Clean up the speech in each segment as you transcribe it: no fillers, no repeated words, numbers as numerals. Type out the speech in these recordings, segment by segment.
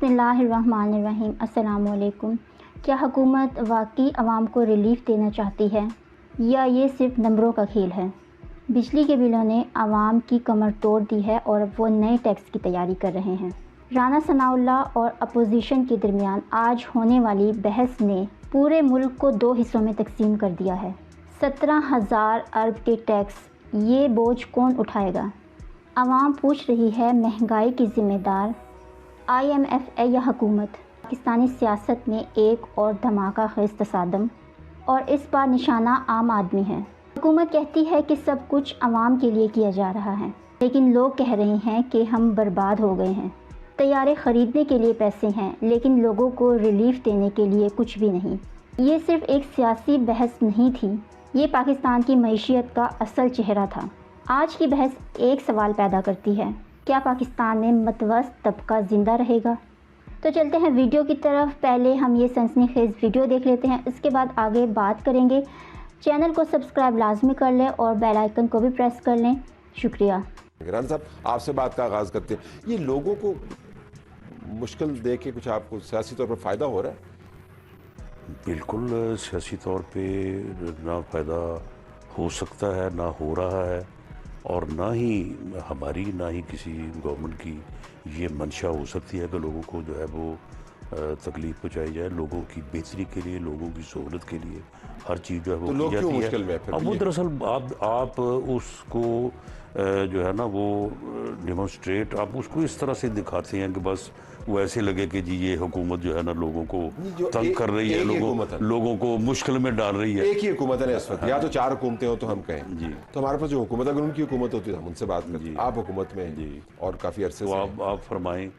बिस्मिल्लाहिर्रहमानिर्रहीम। अस्सलाम वालेकुम। क्या हुकूमत वाकई आवाम को रिलीफ़ देना चाहती है या ये सिर्फ नंबरों का खेल है? बिजली के बिलों ने आवाम की कमर तोड़ दी है और अब वो नए टैक्स की तैयारी कर रहे हैं। राना सनाउल्लाह और अपोजिशन के दरमियान आज होने वाली बहस ने पूरे मुल्क को दो हिस्सों में तकसीम कर दिया है। 17,000 अरब के टैक्स, ये बोझ कौन उठाएगा? आवाम पूछ रही है, महंगाई की ज़िम्मेदार IMF है या हुकूमत? पाकिस्तानी सियासत में एक और धमाका खेज़ तसादम, और इस बार निशाना आम आदमी है। हुकूमत कहती है कि सब कुछ आवाम के लिए किया जा रहा है, लेकिन लोग कह रहे हैं कि हम बर्बाद हो गए हैं। तैयारे ख़रीदने के लिए पैसे हैं, लेकिन लोगों को रिलीफ़ देने के लिए कुछ भी नहीं। ये सिर्फ एक सियासी बहस नहीं थी, ये पाकिस्तान की मईशियत का असल चेहरा था। आज की बहस एक सवाल पैदा करती है, क्या पाकिस्तान में मतवस्त तबका ज़िंदा रहेगा? तो चलते हैं वीडियो की तरफ। पहले हम ये सनसनीखेज़ वीडियो देख लेते हैं, इसके बाद आगे बात करेंगे। चैनल को सब्सक्राइब लाजमी कर लें और बेल आइकन को भी प्रेस कर लें। शुक्रिया। राना साहब, आपसे बात का आगाज़ करते हैं। ये लोगों को मुश्किल दे के कुछ आपको सियासी तौर पर फ़ायदा हो रहा है? बिल्कुल सियासी तौर पे ना फ़ायदा हो सकता है, ना हो रहा है, और ना ही हमारी ना ही किसी गवर्नमेंट की ये मंशा हो सकती है कि लोगों को जो है वो तकलीफ पहुँचाई जाए। लोगों की बेहतरी के लिए, लोगों की सहूलत के लिए हर चीज़ जो है वो की जाती है। अब वो दरअसल आप उसको जो है ना वो डेमोन्स्ट्रेट आप उसको इस तरह से दिखाते हैं कि बस वो ऐसे लगे कि जी ये हुकूमत जो है ना लोगों को तंग कर रही है, लोगों को मुश्किल में डाल रही है। एक ही हुकूमत है इस वक्त, या तो चार हुकूमतें हो तो हम कहें जी, तो हमारे पास जो हुकूमत, अगर उनकी हुकूमत होती है हम उनसे बात करें। आप हुकूमत में जी और काफ़ी अरसे से आप फरमाएं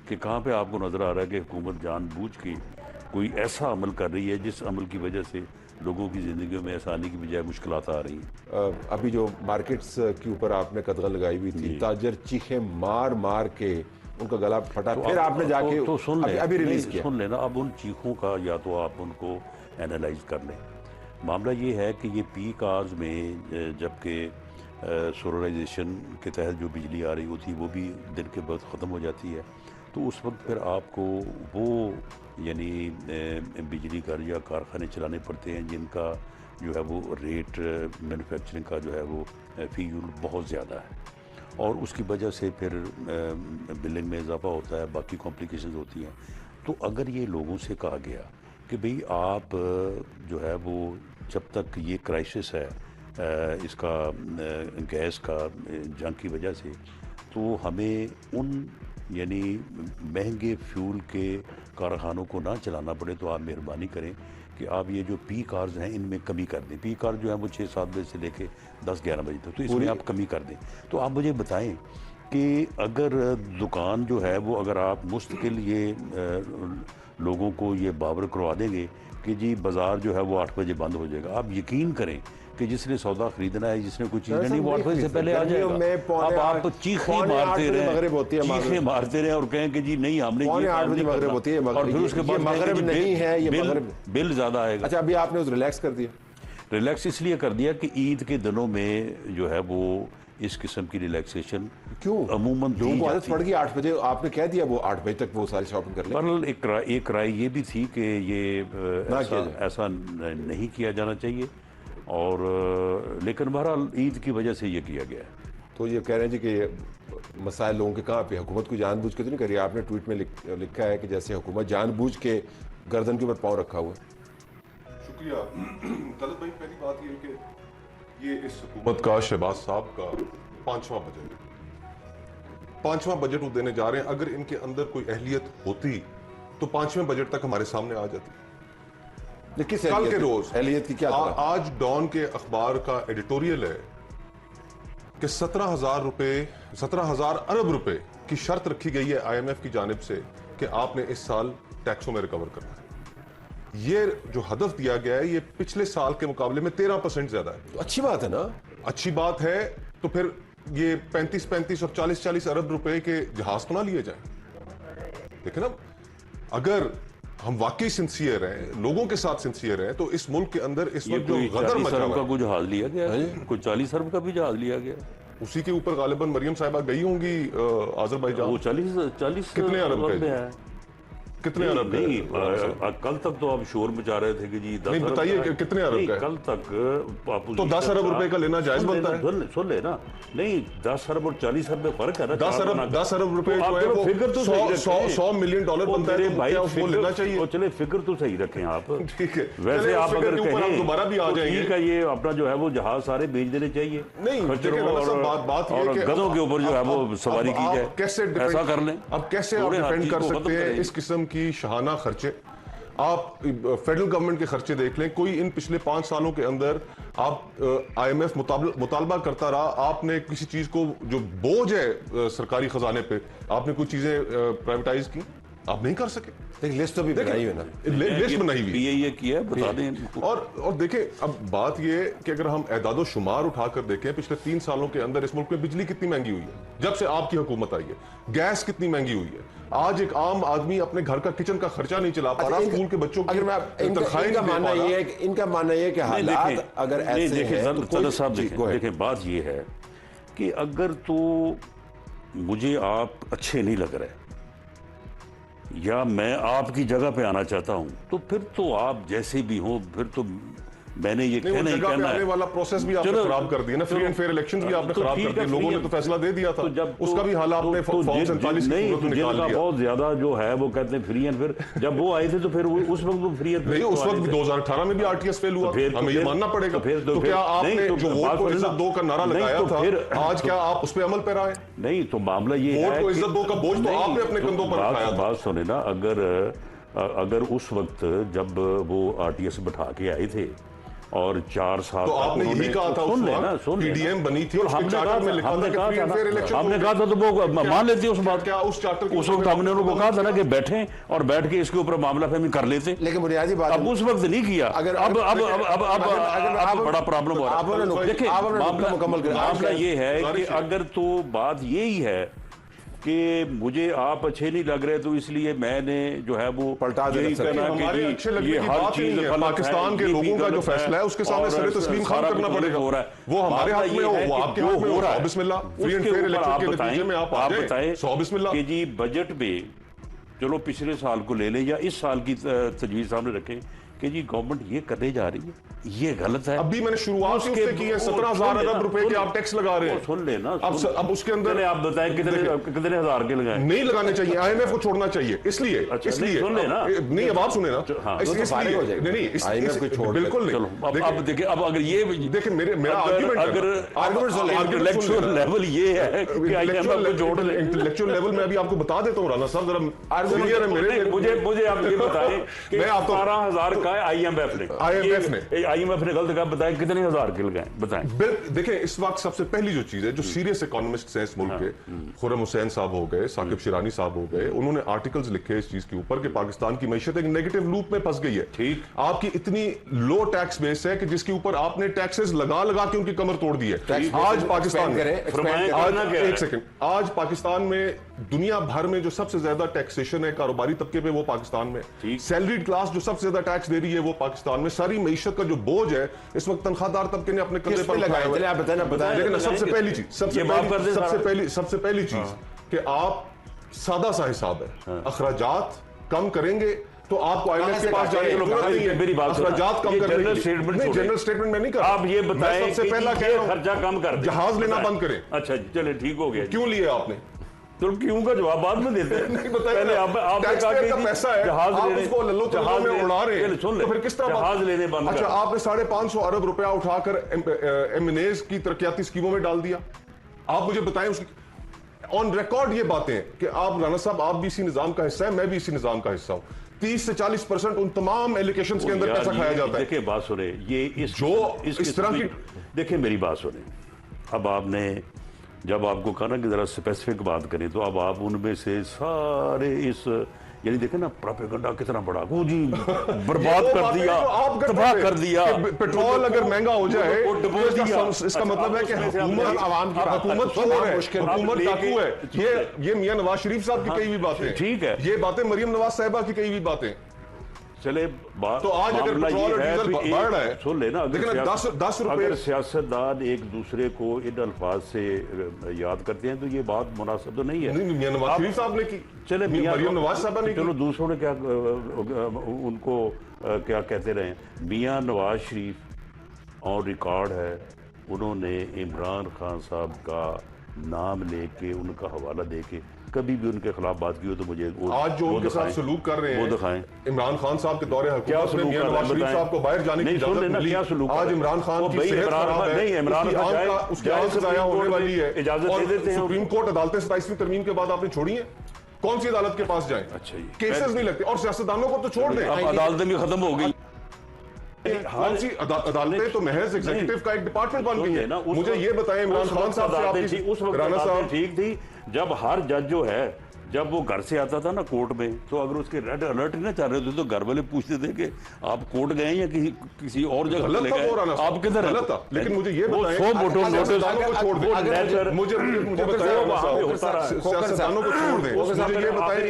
कि कहाँ पे आपको नज़र आ रहा है कि हुकूमत जानबूझ के कोई ऐसा अमल कर रही है जिस अमल की वजह से लोगों की ज़िंदगी में आसानी की बजाय मुश्किलात आ रही हैं? अभी जो मार्केट्स के ऊपर आपने कदगन लगाई हुई थी, ताजर चीखे मार मार के उनका गला फटा, फिर आपने जाके तो सुन लें, अभी रिलीज किया। सुन लेना। अब उन चीखों का या तो आप उनको एनालाइज कर लें। मामला ये है कि ये पीक आवर्स में जबकि सोलराइजेशन के तहत जो बिजली आ रही होती है वो भी दिन के बाद ख़त्म हो जाती है, तो उस वक्त फिर आपको वो यानी बिजली घर या कारखाने चलाने पड़ते हैं जिनका जो है वो रेट मैन्युफैक्चरिंग का जो है वो फी यूनिट बहुत ज़्यादा है, और उसकी वजह से फिर बिलिंग में इजाफा होता है, बाकी कॉम्प्लिकेशंस होती हैं। तो अगर ये लोगों से कहा गया कि भाई आप जो है वो जब तक ये क्राइसिस है इसका गैस का जंग की वजह से, तो हमें उन यानी महंगे फ्यूल के कारखानों को ना चलाना पड़े, तो आप मेहरबानी करें कि आप ये जो पीक आवर्स हैं इनमें कमी कर दें। पीक आवर्स जो है वो 6-7 बजे से लेके 10-11 बजे तक, तो इसमें आप कमी कर दें। तो आप मुझे बताएं कि अगर दुकान जो है वो अगर आप मुस्तकिल ये लोगों को ये बावर करवा देंगे कि जी बाज़ार जो है वो 8 बजे बंद हो जाएगा, आप यकीन करें कि जिसने सौदा खरीदना है, जिसने कोई चीज़ नहीं, वो 8 बजे से पहले आ जाएगा। अब आप चीखे मारते रहे और कहें कि जी नहीं हमने 8 बजे मगरिब होती है, और फिर उसके बाद मगरिब नहीं है, ये बिल ज़्यादा आएगा। अच्छा, अभी आपने रिलैक्स कर दिया? रिलैक्स इसलिए कर दिया कि ईद के दिनों में जो है वो इस किस्म की रिलैक्सेशन क्यों अमूमन लोगों को आदत पड़ गई 8 बजे, आपने कह दिया वो 8 बजे तक वो सारी शॉपिंग कर ले। पर एक राय ये भी थी कि ये ऐसा नहीं किया जाना चाहिए, और लेकिन बहरहाल ईद की वजह से ये किया गया है। तो ये कह रहे हैं जी कि मसाइल लोगों के कहाँ पे, हुकूमत को जानबूझ के तो नहीं करिए? आपने ट्वीट में लिखा है कि जैसे हुकूमत जानबूझ के गर्दन के ऊपर पाँव रखा हुआ है। शुक्रिया तलत भाई। पहली बात ये कि ये इस हुकूमत का, शहबाज साहब का 5वां बजट है। 5वां बजट वो देने जा रहे हैं। अगर इनके अंदर कोई अहलियत होती तो 5वें बजट तक हमारे सामने आ जाती। कल के रोज अहलियत की क्या आज डॉन के अखबार का एडिटोरियल है कि 17,000 अरब रुपए की शर्त रखी गई है IMF की जानिब से कि आपने इस साल टैक्सों में रिकवर करना है। ये जो हदफ दिया गया है ये पिछले साल के मुकाबले में 13% ज्यादा है। तो अच्छी बात है ना? अच्छी बात है। तो फिर ये 35-35 और 40-40 अरब रुपए के जहाज तो ना लिए जाए। देखिए ना, अगर हम वाकई सिंसियर हैं, लोगों के साथ सिंसियर हैं, तो इस मुल्क के अंदर इस वक्त जो गदर मचा हुआ का कोई जहाज लिया गया है, कोई 40 अरब का भी जहाज लिया गया, उसी के ऊपर गालिबन मरियम साहिबा गई होंगी आज़रबाईजान। वो 40 कितने अरब का है? कितने अरब का नहीं, है? कल तक तो आप शोर मचा रहे थे कि जी 10 नहीं, अरब बताइए का है। कि कितने अरब नहीं, का है? कल तक तो 10 अरब रुपए का लेना जायज बनता है? सुन लेना, नहीं 10 अरब और 40 अरब में फर्क है ना। 10 अरब रुपए तो जो है वो फिक्र तो सही रखें। 100 मिलियन डॉलर बनता है, तो क्या वो लेना चाहिए? चले फिक्र तो सही रखें आप। ठीक है, वैसे चलिए, आप उस अगर फिक्र के ऊपर हम कहें दोबारा भी आ तो जाएंगे। ठीक है, ये अपना जो है वो जहाज सारे बेच देने चाहिए। नहीं, खच्चरों देखिए राणा साहब, बात ये और कि गधों के ऊपर जो है वो सवारी की जाए, कैसे ऐसा कर लें। अब कैसे आप थोड़े हर डिपेंड चीज कर को खत्म सकते हैं करेंगे। इस किस्म की शहाना खर्चे? आप फेडरल गवर्नमेंट के खर्चे देख लें, कोई इन पिछले 5 सालों के अंदर आप IMF मुतालबा करता रहा, आपने किसी चीज को जो बोझ है सरकारी खजाने पे, आपने कुछ चीजें प्राइवेटाइज की? आप नहीं कर सके। देखिए लिस्ट तो भी बनाई है ना, लिस्ट बनाई हुई है। ये किया है, बता दें। और देखें, अब बात ये है कि अगर हम एदादो शुमार उठाकर देखें पिछले 3 सालों के अंदर इस मुल्क में बिजली कितनी महंगी हुई है जब से आपकी हुकूमत आई है, गैस कितनी महंगी हुई है, आज एक आम आदमी अपने घर का किचन का खर्चा नहीं चला पा रहा, स्कूल के बच्चों की तनख्वाहें इनका नहीं दे मानना पा रहा। ये है कि इनका मानना ये है कि हालात अगर ऐसे हैं तो कोई साहब जी, go ahead। देखें, बात ये है कि अगर तो मुझे आप अच्छे नहीं लग रहे या मैं आपकी जगह पे आना चाहता हूं, तो फिर तो आप जैसे भी हो, फिर तो मैंने ये कहना ही कहना है। आने वाला प्रोसेस भी आपने खराब कर दिया ना, फ्री एंड फेयर इलेक्शंस भी आपने खराब कर दिए, लोगों ने तो फैसला दे दिया था, उसका भी हाल आपने फॉर्म 47 की सूरत में निकाल दिया। बहुत ज्यादा जो है वो कहते हैं फ्री एंड फेयर, जब वो आए थे तो फिर उस वक्त वो फ्री एंड नहीं, उस वक्त 2018 में भी RTS फेल हुआ, हमें ये मानना पड़ेगा। तो क्या आपने जो वोट को इज्जत दो का नारा लगाया था, आज क्या आप उस पर अमल पर आए? नहीं, तो मामला ये है वोट को इज्जत दो का बोझ तो आपने अपने कंधों पर उठाया था। बात सुने ना, अगर उस वक्त जब वो RTS बिठा के आए थे और 4 साल तो आपने यही कहा था उस वक्त PDM बनी थी, उसके चार्टर में लिखा था कि फ्री एंड फेयर इलेक्शन, हमने कहा था, तो वो मान लेते उस बात। क्या उस चार्टर उस वक्त हमने उनको कहा था ना कि बैठें और बैठ के इसके ऊपर मामला फहमी कर लेते, लेकिन बुनियादी बात अब उस वक्त नहीं किया। अब बड़ा प्रॉब्लम हो रहा है। देखिए, मामला ये है कि अगर तो बात यही है कि मुझे आप अच्छे नहीं लग रहे, तो इसलिए मैंने जो है वो पलटा देना चाहिए। हमारे अच्छे लगने की बात नहीं है, पाकिस्तान के लोगों का जो फैसला है उसके सामने सरे तस्लीम खान करना पड़ेगा। वो हमारे हाथ में हो, वो आपके हाथ में हो रहा है। बिस्मिल्लाह, फ्री एंड फेयर इलेक्शन के नतीजे में आप आ जाए, सौ बिस्मिल्लाह। कि जी बजट में चलो पिछले साल को ले लें या इस साल की तजवीज सामने रखें कि जी गवर्नमेंट ये करने जा रही है, ये गलत है। अभी मैंने शुरुआत उससे की है, 17,000 अरब रुपए के आप टैक्स लगा रहे हैं। सुन लेना, अब उसके अंदर आप बताएं कितने हजार के लगाएं? नहीं लगाने चाहिए, IMF को छोड़ना चाहिए, इसलिए सुन लेना। नहीं, अब आप सुने ना, बिल्कुल नहीं। अब देखिए, अब अगर ये देखिए मेरा अगर इंटेलेक्चुअल लेवल ये है कि IMF को जोड़ ले, इंटेलेक्चुअल लेवल में अभी आपको बता देता हूँ राणा साहब, जरा मुझे आप ये बताएं कि मैं आपको 12,000 का IMF ने गलत कहा, बताएं कितने हजार के लगाएं, बताएं। देखिए, इस वक्त सबसे पहली जो चीज है, जो सीरियस इकोनॉमिस्ट हैं इस मुल्क के, खुर्रम हुसैन साहब हो गए, साकिब शिरानी साहब हो गए, उन्होंने आर्टिकल्स लिखे इस चीज के ऊपर कि पाकिस्तान की मईशत एक नेगेटिव लूप में फंस गई है। ठीक, आपकी इतनी लो टैक्स बेस है कि जिसके ऊपर आपने टैक्सेस लगा लगा के उनकी कमर तोड़ दी है। आज पाकिस्तान में, एक सेकंड, आज पाकिस्तान में दुनिया भर में जो सबसे ज्यादा टैक्सेशन है कारोबारी तबके पे, वो पाकिस्तान में। सैलरीड क्लास जो सबसे ज्यादा टैक्स दे रही है, वो पाकिस्तान में। सारी मईशत का जो बोझ है इस वक्त तनख्वाहदार तबके ने अपने कंधे पर लगाया हुआ है। लेकिन सबसे पहली चीज, सबसे पहली चीज कि आप सादा सा हिसाब है, अखराजात कम करेंगे तो आपको IMF के पास जाने की जरूरत नहीं है। मेरी बात अखराजात कम करने जनरल स्टेटमेंट में नहीं कर रहा। आप ये बताएं सबसे पहला कह रहा हूं, खर्चा कम कर, जहाज लेना बंद करें। अच्छा चले, ठीक हो गया। क्यों लिए आपने? तो क्यों का जवाब बाद में देते हैं। नहीं बताया, पहले आपने कहा कि पैसा है, जहाज आप लेने, उसको लल्लो तल्लो में उड़ा रहे हैं, तो फिर किस तरह जहाज लेने बंद? अच्छा, आपने 550 अरब रुपया उठाकर M&As की तरक्याती स्कीमों में डाल दिया। आप मुझे बताएं, उसकी ऑन रिकॉर्ड ये बातें कि आप राणा साहब, आप भी इसी निजाम का हिस्सा है, मैं भी इसी निजाम का हिस्सा हूं। 30 से 40% उन तमाम एलोकेशंस के अंदर पैसा खाया जाता है। देखिए बात सुने, ये इस तरह की, देखिए मेरी बात सुने, अब आपने जब आपको कहा ना कि जरा स्पेसिफिक बात करें, तो अब आप उनमें से सारे इस यानी देखे ना प्रोपेगेंडा कितना बड़ा, वो जी बर्बाद कर दिया, तबाह कर दिया। पेट्रोल अगर महंगा हो जाए तो इसका मतलब है कि हुकूमत चोर है, हुकूमत डाकू है। ये मियां नवाज शरीफ साहब की कई भी बातें, ठीक है, ये बातें मरियम नवाज साहिबा की कई भी बातें। चले तो आज अगर पेट्रोल और डीजल बढ़ रहा है, सुन लेना, लेकिन 10 रुपए, अगर सियासतदान एक दूसरे को इन अल्फाज से याद करते हैं तो ये बात मुनासिब तो नहीं है। मियां नवाज शरीफ साहब ने की, चले मरियम नवाज साहबा ने, चलो दूसरों ने क्या उनको क्या कहते रहे, मियां नवाज शरीफ ऑन रिकॉर्ड है, उन्होंने इमरान खान साहब का नाम लेके उनका हवाला देके कभी भी उनके खिलाफ बात की हो तो मुझे आज जो उनके साथ सलूक कर रहे हैं वो दिखाएं। इमरान खान साहब के दौरे हुकूमत में मियां नवाज शरीफ साहब को बाहर जाने की इजाजत मिली, आज इमरान खान की सेहत खराब है, उसकी आंख जाया होने वाली है, और सुप्रीम कोर्ट अदालतें 27वीं तरमीम के बाद आपने छोड़ी है, कौन सी अदालत के पास जाएं? अच्छा, केसेस नहीं लगते, और सियासतदानों को तो छोड़ दें, अदालतें भी खत्म हो गई, कौन सी अदालतें तो महज एग्जीक्यूटिव का एक डिपार्टमेंट बन गई है। मुझे ये बताएं, इमरान खान साहब से आपकी उस वक्त ठीक थी जब हर जज जो है जब वो घर से आता था ना कोर्ट में, तो अगर उसके रेड अलर्ट नहीं चल रहे थे तो घर वाले पूछते थे कि आप कोर्ट गए या किसी और जगह गलत था वो राना, आप किधर गलत था। लेकिन मुझे ये बताएं, सियासतदानों को छोड़ दें, मुझे बताएं सियासतदानों को छोड़ दें, मुझे ये बताएं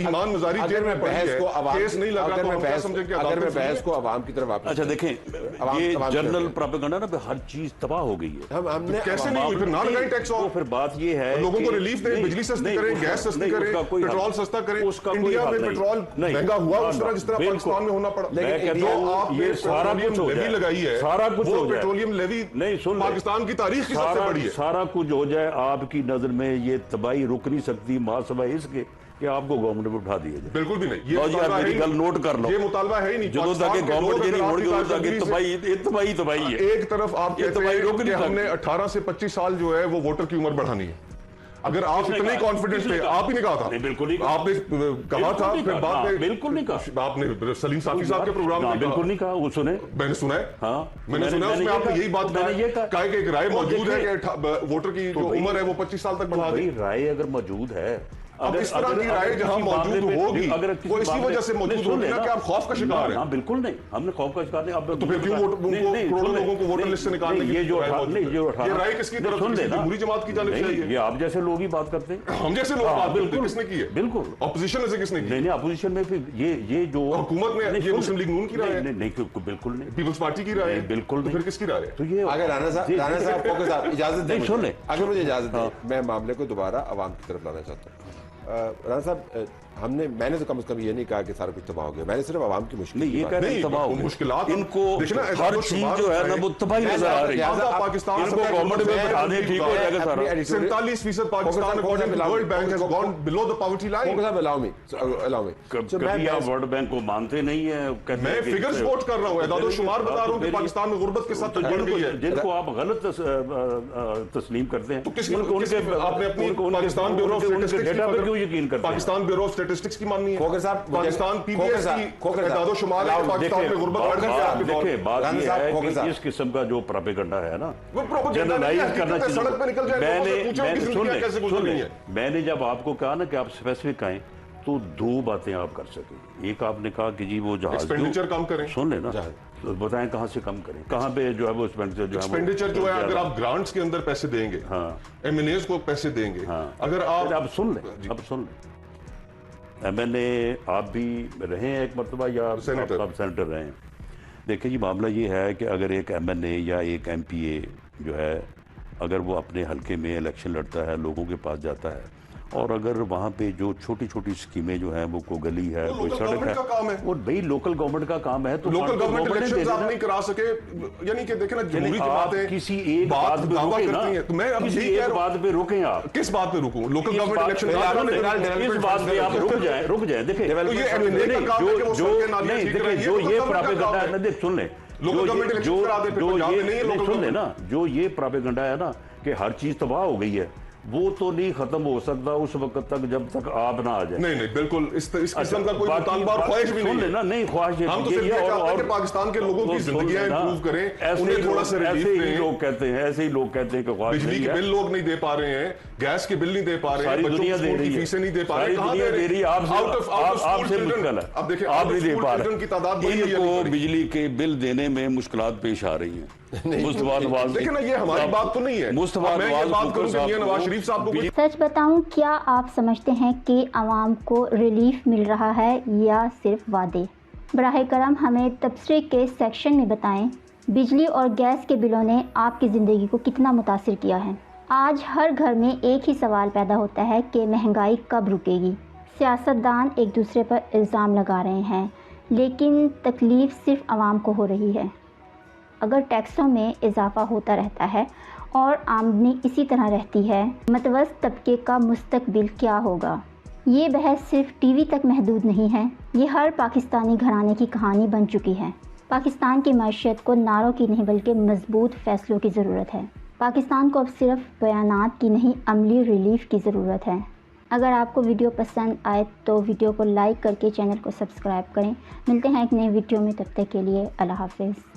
ईमान मजारी जेल में केस नहीं लगा तो हम क्या समझें कि अगर मैं बहस को आवाम की तरफ वापस, अच्छा देखें, ये जनरल प्रोपेगेंडा ना हर चीज तबाह हो गई है, हमने कैसे नहीं हुई, फिर ना लगाएं टैक्स, और फिर बात ये है लोगों को रिलीफ दें, बिजली सस्ती करें, गैस सस्ती करें, पेट्रोल सस्ता करें, इंडिया में पेट्रोल महंगा हुआ उस तरह जिस तरह पाकिस्तान में होना पड़ा, लेकिन जो आपने पेट्रोलियम लेवी लगाई है, सारा कुछ वो पेट्रोलियम लेवी नहीं, सुन पाकिस्तान की तारीख की सबसे बड़ी है, सारा कुछ हो जाए आपकी नजर में ये तबाही रुक नहीं सकती महासभा इसके कि आपको गवर्नमेंट में उठा दिया जाए। बिल्कुल भी नहीं, ये गल नोट कर लो, ये मुतालबा है ही नहीं, जो तक गवर्नमेंट ये नहीं होगी तबाही है। एक तरफ आप कहते हैं कि हमने 18 से 25 साल जो है वो वोटर की उम्र बढ़ानी है, अगर आप इतने कॉन्फिडेंट थे, आप ही ने कहा था, बिल्कुल नहीं आपने कहा था, फिर बाद में बिल्कुल नहीं कहा, आपने सलीम साफी साहब के प्रोग्राम में बिल्कुल नहीं कहा, वो सुने, मैंने सुना है, हाँ मैंने सुना उसमें आपने यही बात कहा कि एक राय मौजूद है कि वोटर की जो उम्र है वो 25 साल तक बढ़ा दी। राय अगर मौजूद है, अब इस तरह की राय जहां मौजूद होगी वो इसी वजह से मौजूद होगी ना कि आप खौफ का शिकार हैं। बिल्कुल नहीं, हमने खौफ का शिकार नहीं। अब तो फिर क्यों करोड़ों लोगों को वोटर लिस्ट से निकालने की ये राय किसकी तरफ से, जमहूरी जमात की जानिब से है? ये आप जैसे लोग ही बात करते हैं, हम जैसे लोग बात करते हैं, किसने की है? बिल्कुल अपोजिशन में से किसने की? नहीं, अपोजिशन में फिर ये जो हुकूमत में ये मुस्लिम लीग नून की राय है, नहीं बिल्कुल नहीं, पीपल्स पार्टी की राय है, बिल्कुल नहीं, फिर किसकी राय है? तो ये अगर राना साहब इजाजत दें, सुन ले, अगर मुझे इजाजत दें, मैं मामले को दोबारा आवाम की तरफ लाना चाहता हूँ। राना साहब, मैंने तो कम से कम ये नहीं कहा कि सारा कुछ तबाह हो गया, मैंने सिर्फ आवाम की मुश्किल ये कह रहे हैं तबाह हो मुश्किलात, इनको हर चीज जो है ना वो तबाही नजर आ रही है, पाकिस्तान इनको गवर्नमेंट में बैठा दें, ठीक हो जाएगा सारा। 47% Pakistan according to world bank has gone below the poverty line. Allow me कभी आप वर्ल्ड बैंक को मानते नहीं है, मैं फिगर्स कोट कर रहा हूं, एदाद-ओ-शुमार बता रहा हूं कि पाकिस्तान में गुर्बत के साथ बढ़ गई है, जिनको आप गलत तस्लीम करते हैं, तो आपने अपनी Pakistan bureau of statistics data पे क्यों यकीन करते हैं? पाकिस्तान ब्यूरो ऑफ स्टैटिस्टिक्स की माननी है, खोखर साहब, पाकिस्तान पीबीएस की एदाद-ओ-शुमार है, पाकिस्तान में गुर्बत बढ़ गई है। देखिए बात ये है कि इस किस्म का जो प्रोपेगेंडा है ना, वो प्रोपेगेंडा जनरलाइज करना चाहिए। सड़क पे निकल जाए, मैंने जब आपको कहा ना कि आप स्पेसिफिक आए तो दो बातें आप कर सके। एक आपने कहा कि जी वो जहाज एक्सपेंडिचर कम करें, सुन लेना, तो बताएं कहां से कम करें, कहां पे जो है वो एक्सपेंडिचर जो है, अगर आप ग्रांट्स के अंदर पैसे देंगे, एमएनएस को पैसे देंगे, अगर आप सुन ले एमएनए आप भी रहे हैं एक मरतबा या आप सेनेटर रहे हैं। देखिए जी मामला ये है कि अगर एक एमएनए या एक एमपीए जो है अगर वो अपने हलके में इलेक्शन लड़ता है, लोगों के पास जाता है, और अगर वहाँ पे जो छोटी छोटी स्कीमें जो हैं वो कोई गली है, कोई सड़क है, वो भाई लोकल गवर्नमेंट का काम है, तो लोकल गवर्नमेंट इलेक्शंस आप नहीं करा सके, यानी कि देखें ना जमहूरी जमातें किसी एक बात पे रुके ना, तो मैं अब किसी एक बात पे रुकें आप, किस बात पे रुकूं? लोकल गवर्नमेंट इलेक्शन इस बात पे आप रुक जाए। देखिए जो ये प्रोपेगेंडा है ना, देख सुन ले, सुन ले ना, जो ये प्रोपेगेंडा है ना कि हर चीज तबाह हो गई है, वो तो नहीं खत्म हो सकता उस वक्त तक जब तक आप ना आ जाए। नहीं बिल्कुल इस किस्म का कोई मुतालबा और ख्वाहिश भी नहीं है। नहीं ख्वाहिश हम तो सिर्फ ये चाहते हैं कि पाकिस्तान के लोगों की जिंदगियां इंप्रूव करें, उन्हें थोड़ा सा रिलीफ दें। लोग कहते हैं, ऐसे ही लोग कहते हैं कि बिजली के बिल लोग नहीं दे पा रहे हैं, गैस के बिल नहीं दे पा रहे, सारी बच्चों दुनिया को दे स्कूल रही की है, फीसें नहीं दे पा रहे, सारी कहाँ दुनिया दे रही है, आपसे मुश्किल है, अब देखिए आप नहीं दे पा रहे, की तादाद बढ़ी है, इनको बिजली के बिल देने में मुश्किलात पेश आ रही हैं। मुस्तफा नवाज, देखिए ना, ये हमारी बात तो नहीं है। मुस्तफा मैं ये बात करूं कि नवाज शरीफ साहब को सच बताऊं, क्या आप समझते हैं कि आवाम को रिलीफ मिल रहा है या सिर्फ वादे? बराह करम हमें तबसरे के सेक्शन में बताएं, बिजली और गैस के बिलों ने आपकी ज़िंदगी को कितना मुतासिर किया है। आज हर घर में एक ही सवाल पैदा होता है कि महंगाई कब रुकेगी। सियासतदान एक दूसरे पर इल्ज़ाम लगा रहे हैं, लेकिन तकलीफ़ सिर्फ आवाम को हो रही है। अगर टैक्सों में इजाफ़ा होता रहता है और आमदनी इसी तरह रहती है, मतवस्त तबके का मुस्तकबिल क्या होगा? ये बहस सिर्फ टीवी तक महदूद नहीं है, ये हर पाकिस्तानी घराने की कहानी बन चुकी है। पाकिस्तान की मईशत को नारों की नहीं बल्कि मजबूत फ़ैसलों की ज़रूरत है। पाकिस्तान को अब सिर्फ बयानात की नहीं, अमली रिलीफ की ज़रूरत है। अगर आपको वीडियो पसंद आए तो वीडियो को लाइक करके चैनल को सब्सक्राइब करें। मिलते हैं एक नए वीडियो में, तब तक के लिए अल्लाह हाफ़िज़।